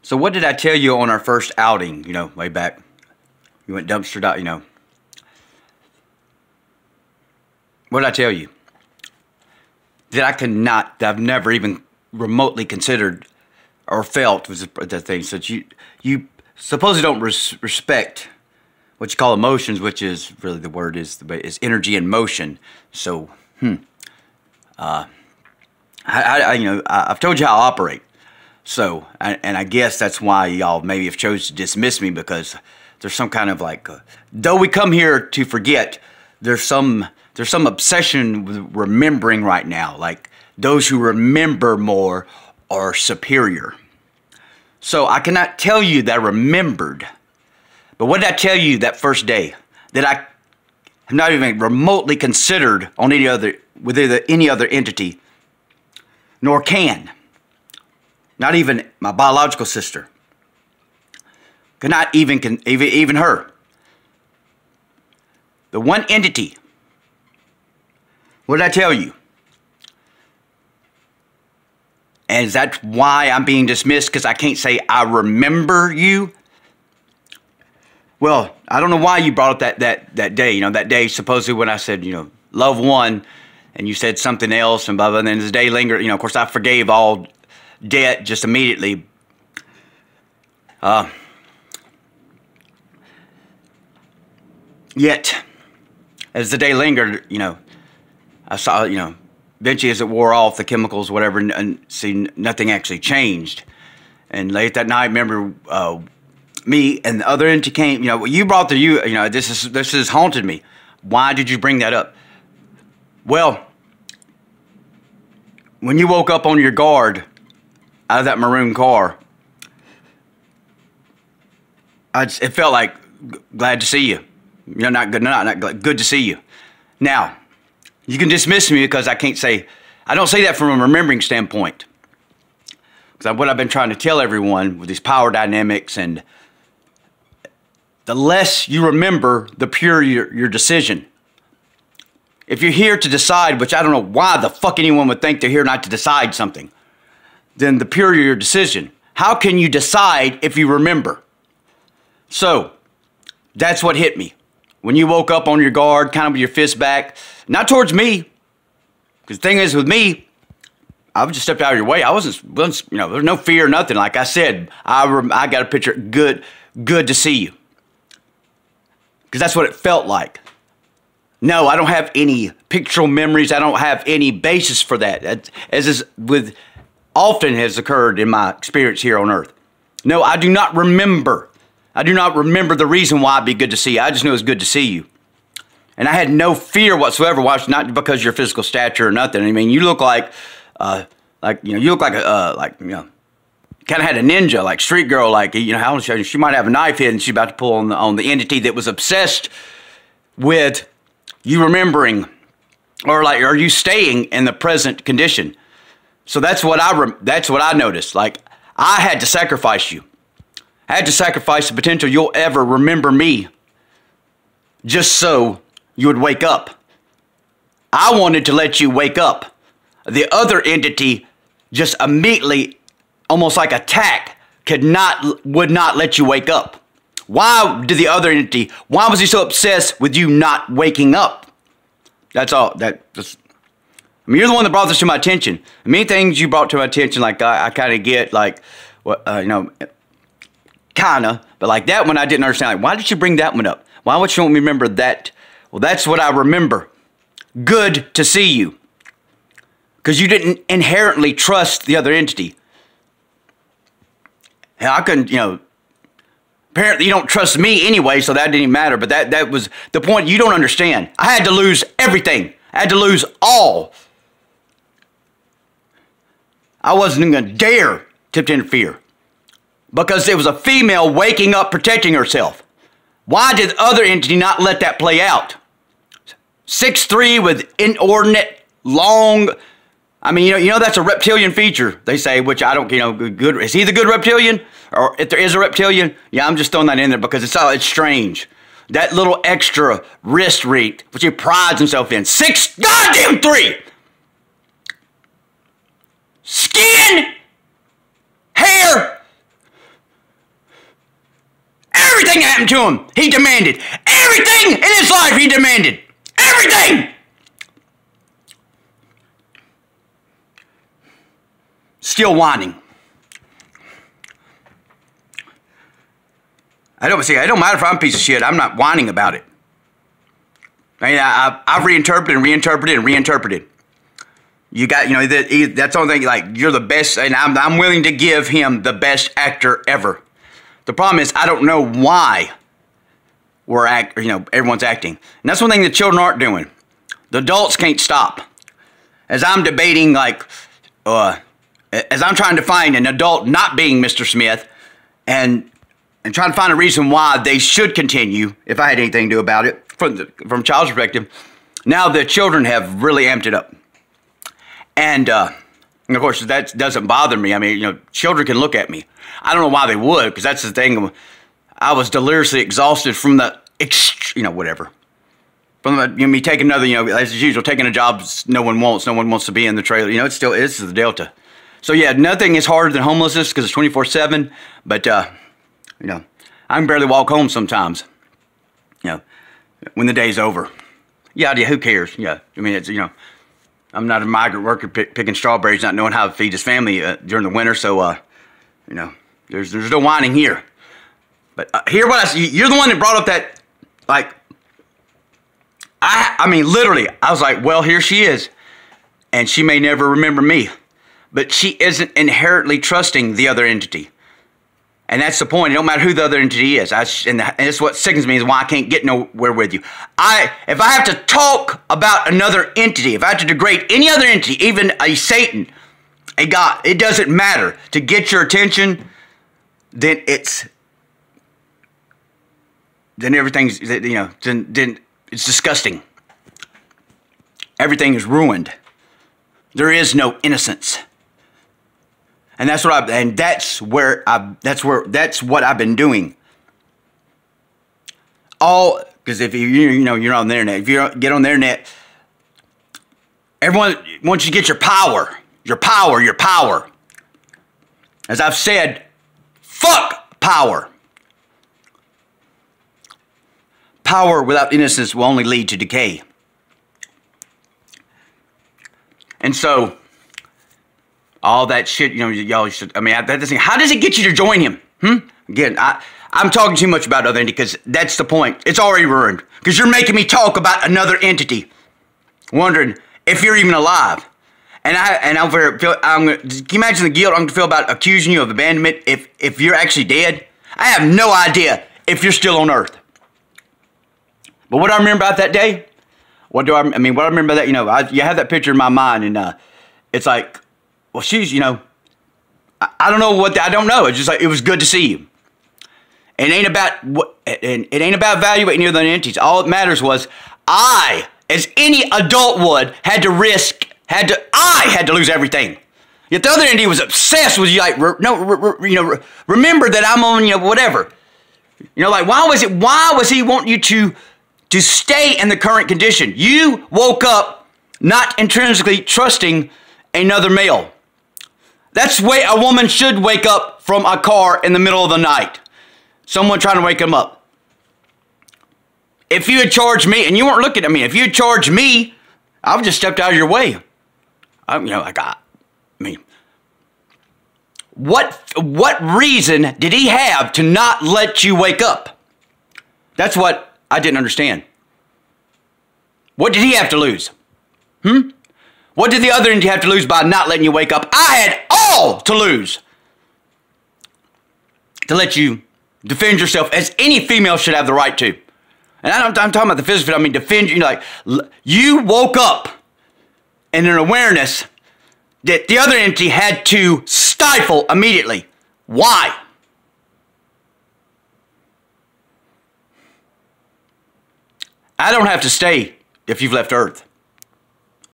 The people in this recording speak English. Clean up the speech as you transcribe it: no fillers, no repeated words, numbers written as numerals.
So what did I tell you on our first outing, way back? You went dumpster dive, What did I tell you? That I've never even remotely considered or felt was the thing. So you supposedly don't respect what you call emotions, which is really the word is energy in motion. So, I've told you how I operate. So, and I guess that's why y'all maybe have chose to dismiss me, because there's some kind of though we come here to forget, there's some obsession with remembering right now. Like those who remember more are superior. So I cannot tell you that I remembered. But what did I tell you that first day? That I have not even remotely considered on any other entity, nor can. Not even my biological sister. Even her. The one entity. What did I tell you? And is that why I'm being dismissed? Because I can't say I remember you? Well, I don't know why you brought up that day. That day supposedly when I said, love one, and you said something else, and blah, blah, and then the day lingered. Of course, I forgave all debt just immediately. Yet, as the day lingered, I saw, eventually as it wore off, the chemicals, whatever, and see, nothing actually changed. And late that night, remember, me and the other entity came, you brought this has haunted me. Why did you bring that up? Well, when you woke up on your guard out of that maroon car, it felt like glad to see you. Not glad, good to see you. Now, you can dismiss me because I don't say that from a remembering standpoint. Because what I've been trying to tell everyone with these power dynamics, and the less you remember, the purer your decision. If you're here to decide, which I don't know why the fuck anyone would think they're here not to decide something, then the purer your decision. How can you decide if you remember? So, that's what hit me. When you woke up on your guard, kind of with your fist back, not towards me, because the thing is with me, I just stepped out of your way. I wasn't there's no fear, nothing. Like I said, I got a picture, good to see you. Because that's what it felt like. No, I don't have any pictorial memories. I don't have any basis for that. Often has occurred in my experience here on Earth. No, I do not remember. I do not remember the reason why it'd be good to see you. I just knew it was good to see you. And I had no fear whatsoever. Not because of your physical stature or nothing. I mean, you look you look like kind of had a ninja, like street girl, how old she might have a knife hidden. She's about to pull on the entity that was obsessed with you remembering, or you staying in the present condition. So that's what I noticed. Like I had to sacrifice you. I had to sacrifice the potential you'll ever remember me just so you would wake up. I wanted to let you wake up. The other entity just immediately, almost like attack, would not let you wake up. Why was he so obsessed with you not waking up? That's all. You're the one that brought this to my attention. Many things you brought to my attention, I kind of get, but like that one I didn't understand. Why did you bring that one up? Why would you want me to remember that? Well, that's what I remember. Good to see you. Because you didn't inherently trust the other entity. And I couldn't, apparently you don't trust me anyway, so that didn't even matter. But that was the point you don't understand. I had to lose everything. I had to lose all. I wasn't going to dare to interfere. Because it was a female waking up, protecting herself. Why did the other entity not let that play out? 6'3" with inordinate, long... that's a reptilian feature, they say, which I don't, good. Is he the good reptilian? Or if there is a reptilian? Yeah, I'm just throwing that in there because it's strange. That little extra wrist ring, which he prides himself in. 6'3". Skin, hair, Everything happened to him. He demanded. Everything in his life he demanded. Everything. Still whining. It don't matter if I'm a piece of shit. I'm not whining about it. I mean, I've reinterpreted and reinterpreted and reinterpreted. You got, that's the only thing, like, you're the best, and I'm willing to give him the best actor ever. The problem is, I don't know why everyone's acting. And that's one thing the children aren't doing. The adults can't stop. As I'm debating, as I'm trying to find an adult not being Mr. Smith, and trying to find a reason why they should continue, if I had anything to do about it, from a child's perspective, now the children have really amped it up. And of course, that doesn't bother me. I mean, children can look at me. I don't know why they would, because that's the thing. I was deliriously exhausted from the, whatever. From me taking another, as usual, taking a job no one wants to be in the trailer. It's the Delta. So yeah, nothing is harder than homelessness because it's 24/7. But I can barely walk home sometimes. When the day's over. Yeah, who cares? Yeah, I mean, it's I'm not a migrant worker picking strawberries, not knowing how to feed his family during the winter. So there's no whining here. But hear what I see. You're the one that brought up that, like, I mean, literally, I was like, well, here she is, and she may never remember me, but she isn't inherently trusting the other entity. And that's the point. It don't matter who the other entity is. And that's what sickens me, is why I can't get nowhere with you. If I have to talk about another entity, if I have to degrade any other entity, even a Satan, a God, it doesn't matter. To get your attention, then everything's, then it's disgusting. Everything is ruined. There is no innocence. And that's what that's what I've been doing. Because if you're on the internet, if you get on the internet, everyone wants you to get your power. As I've said, fuck power. Power without innocence will only lead to decay. And so, all that shit, y'all should, how does it get you to join him? Again, I'm talking too much about other entity, because that's the point. It's already ruined. Because you're making me talk about another entity. Wondering if you're even alive. And can you imagine the guilt I'm going to feel about accusing you of abandonment if you're actually dead? I have no idea if you're still on Earth. But what I remember about that day, what I remember that, you have that picture in my mind, and it's like, well, she's, I don't know I don't know. It's just like, it was good to see you. It ain't about evaluating the other entities. All that matters was I, as any adult would, had to lose everything. Yet the other entity was obsessed with you, like, remember that I'm on, whatever. Like, why was he wanting you to stay in the current condition? You woke up not intrinsically trusting another male. That's the way a woman should wake up from a car in the middle of the night. Someone trying to wake them up. If you had charged me, and you weren't looking at me, if you had charged me, I would have just stepped out of your way. What reason did he have to not let you wake up? That's what I didn't understand. What did he have to lose? What did the other entity have to lose by not letting you wake up? I had all to lose to let you defend yourself, as any female should have the right to. And I'm talking about the physical, I mean defend you. Like, you woke up in an awareness that the other entity had to stifle immediately. Why? I don't have to stay if you've left Earth.